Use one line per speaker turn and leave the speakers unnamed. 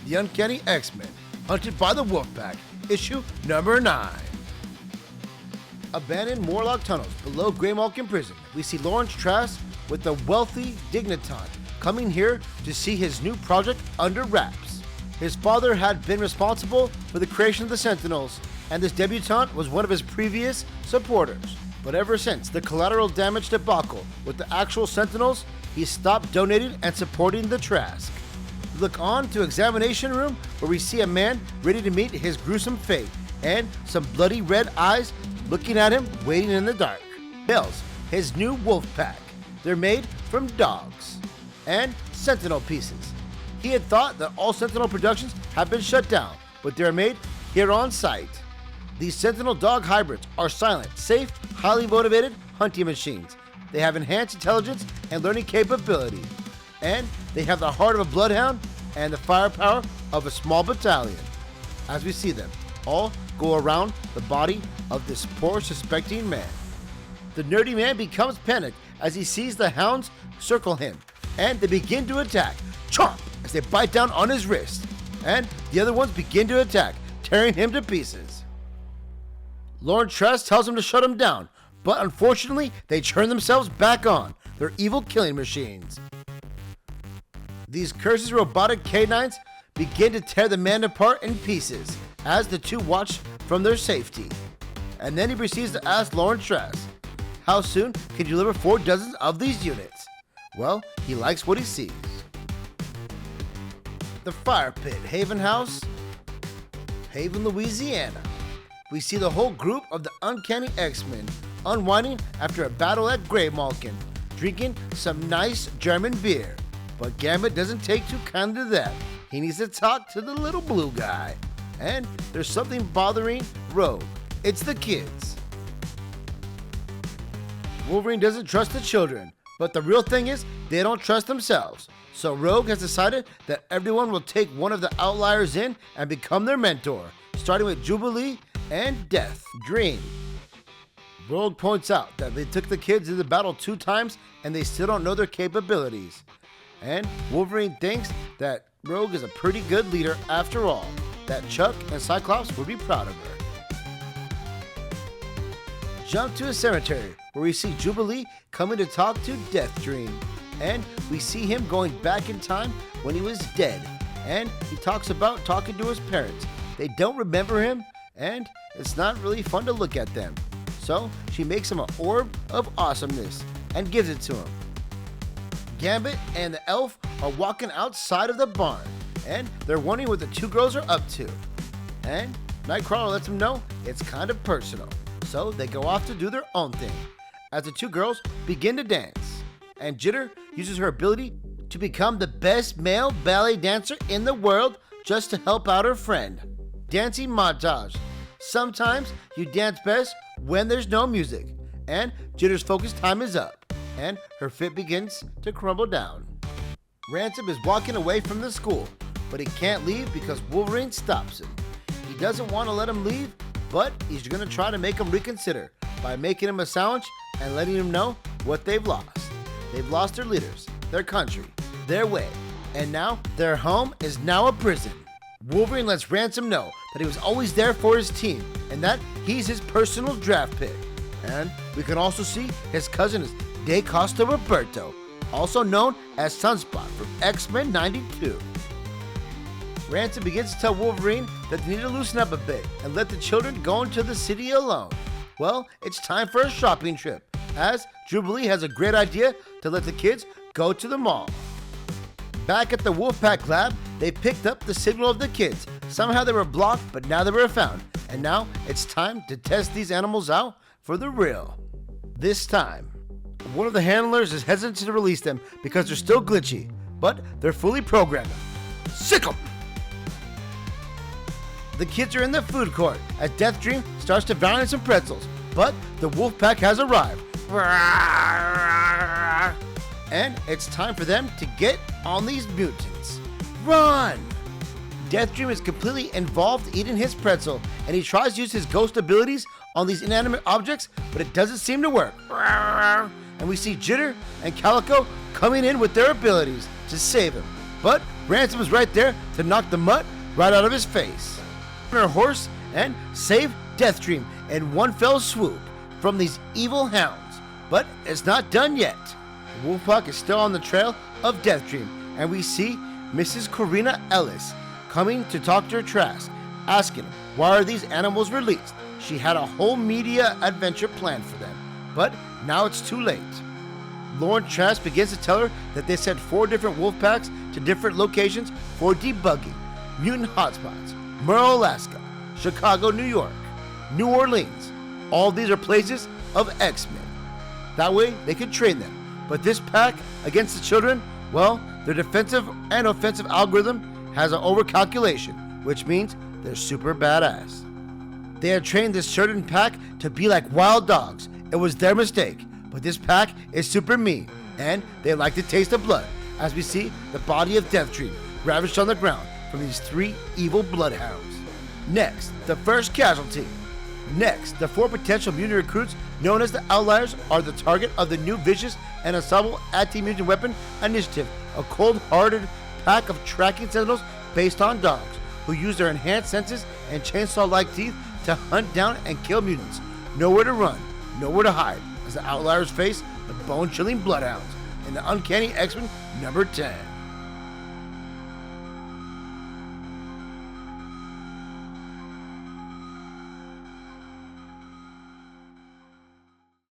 The Uncanny X-Men, Hunted by the Wolfpack, issue number 9. Abandoned Morlock tunnels below Greymalkin Prison, we see Lawrence Trask with a wealthy digniton coming here to see his new project under wraps. His father had been responsible for the creation of the Sentinels, and this debutante was one of his previous supporters. But ever since the collateral damage debacle with the actual Sentinels, he stopped donating and supporting the Trask. We look on to Examination Room, where we see a man ready to meet his gruesome fate, and some bloody red eyes looking at him, waiting in the dark. Bells, his new wolf pack. They're made from dogs and Sentinel pieces. He had thought that all Sentinel productions have been shut down, but they're made here on site. These Sentinel dog hybrids are silent, safe, highly motivated hunting machines. They have enhanced intelligence and learning capability, and they have the heart of a bloodhound and the firepower of a small battalion. As we see them all go around the body of this poor suspecting man. The nerdy man becomes panicked as he sees the hounds circle him, and they begin to attack. Chomp! As they bite down on his wrist, and the other ones begin to attack, tearing him to pieces. Lawrence Trask tells him to shut him down, but unfortunately they turn themselves back on. They're evil killing machines. These cursed robotic canines begin to tear the man apart in pieces as the two watch from their safety. And then he proceeds to ask Lawrence Trask, how soon can you deliver 4 dozens of these units? Well, he likes what he sees. The Fire Pit, Haven House, Haven, Louisiana. We see the whole group of the Uncanny X-Men unwinding after a battle at Greymalkin, drinking some nice German beer. But Gambit doesn't take too kindly to that. He needs to talk to the little blue guy. And there's something bothering Rogue. It's the kids. Wolverine doesn't trust the children, but the real thing is they don't trust themselves. So Rogue has decided that everyone will take one of the outliers in and become their mentor, starting with Jubilee and Death Dream. Rogue points out that they took the kids into battle 2 times and they still don't know their capabilities. And Wolverine thinks that Rogue is a pretty good leader after all, that Chuck and Cyclops would be proud of her. Jump to a cemetery where we see Jubilee coming to talk to Death Dream. And we see him going back in time when he was dead. And he talks about talking to his parents. They don't remember him, and it's not really fun to look at them. So she makes him an orb of awesomeness and gives it to him. Gambit and the elf are walking outside of the barn, and they're wondering what the 2 girls are up to. And Nightcrawler lets them know it's kind of personal. So they go off to do their own thing, as the 2 girls begin to dance. And Jitter uses her ability to become the best male ballet dancer in the world just to help out her friend. Dancing montage. Sometimes you dance best when there's no music, and Jitter's focus time is up, and her fit begins to crumble down. Ransom is walking away from the school, but he can't leave because Wolverine stops him. He doesn't want to let him leave, but he's going to try to make him reconsider by making him a sandwich and letting him know what they've lost. They've lost their leaders, their country, their way, and now their home is now a prison. Wolverine lets Ransom know that he was always there for his team and that he's his personal draft pick. And we can also see his cousin is De Costa Roberto, also known as Sunspot from X-Men 92. Ransom begins to tell Wolverine that they need to loosen up a bit and let the children go into the city alone. Well, it's time for a shopping trip, as Jubilee has a great idea to let the kids go to the mall. Back at the Wolfpack lab, they picked up the signal of the kids. Somehow they were blocked, but now they were found. And now it's time to test these animals out for the real. This time, one of the handlers is hesitant to release them because they're still glitchy, but they're fully programmed. Sick 'em! The kids are in the food court as Death Dream starts devouring some pretzels, but the Wolfpack has arrived. And it's time for them to get on these mutants. Run! Death Dream is completely involved eating his pretzel, and he tries to use his ghost abilities on these inanimate objects, but it doesn't seem to work. And we see Jitter and Calico coming in with their abilities to save him, but Ransom is right there to knock the mutt right out of his face. On her horse and save Deathstream in one fell swoop from these evil hounds. But it's not done yet. The Wolfpack is still on the trail of Deathstream, and we see Mrs. Corina Ellis coming to Dr. Trask, asking him why are these animals released. She had a whole media adventure planned for them, but now it's too late. Lauren Trask begins to tell her that they sent 4 different wolf packs to different locations for debugging. Mutant hotspots, Merle, Alaska, Chicago, New York, New Orleans. All these are places of X-Men. That way they can train them. But this pack against the children, well, their defensive and offensive algorithm has an overcalculation, which means they're super badass. They had trained this certain pack to be like wild dogs. It was their mistake, but this pack is super mean, and they like to taste of blood, as we see the body of Deathstream ravaged on the ground from these 3 evil bloodhounds. Next, the first casualty. Next, the 4 potential mutant recruits known as the Outliers are the target of the new vicious and ensemble anti-mutant weapon initiative, a cold-hearted pack of tracking sentinels based on dogs who use their enhanced senses and chainsaw-like teeth to hunt down and kill mutants. Nowhere to run, nowhere to hide, as the Outliers face the bone-chilling bloodhounds in the Uncanny X-Men number 10.